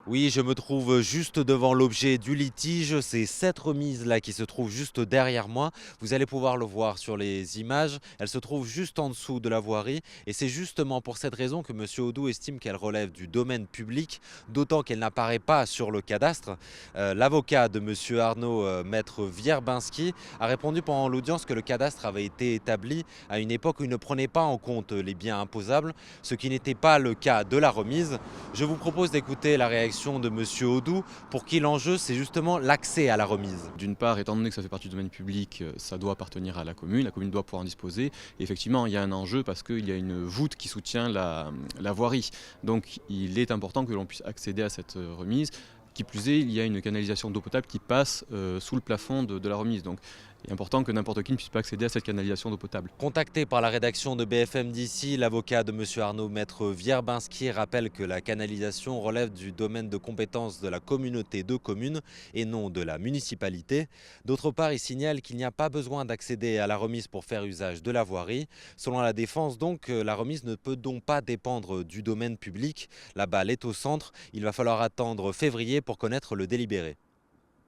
Oui, je me trouve juste devant l'objet du litige. C'est cette remise-là qui se trouve juste derrière moi. Vous allez pouvoir le voir sur les images. Elle se trouve juste en dessous de la voirie. Et c'est justement pour cette raison que M. Audou estime qu'elle relève du domaine public, d'autant qu'elle n'apparaît pas sur le cadastre. L'avocat de M. Arnaud, maître Wierbinski, a répondu pendant l'audience que le cadastre avait été établi à une époque où il ne prenait pas en compte les biens imposables, ce qui n'était pas le cas de la remise. Je vous propose d'écouter la réaction de Monsieur Audou, pour qui l'enjeu c'est justement l'accès à la remise. D'une part, étant donné que ça fait partie du domaine public, ça doit appartenir à la commune doit pouvoir en disposer. Et effectivement, il y a un enjeu parce qu'il y a une voûte qui soutient la voirie. Donc il est important que l'on puisse accéder à cette remise. Qui plus est, il y a une canalisation d'eau potable qui passe sous le plafond de la remise. Donc il est important que n'importe qui ne puisse pas accéder à cette canalisation d'eau potable. Contacté par la rédaction de BFM d'ici, l'avocat de M. Arnaud, maître Wierbinski, rappelle que la canalisation relève du domaine de compétence de la communauté de communes et non de la municipalité. D'autre part, il signale qu'il n'y a pas besoin d'accéder à la remise pour faire usage de la voirie. Selon la défense, donc, la remise ne peut donc pas dépendre du domaine public. La balle est au centre. Il va falloir attendre février pour connaître le délibéré.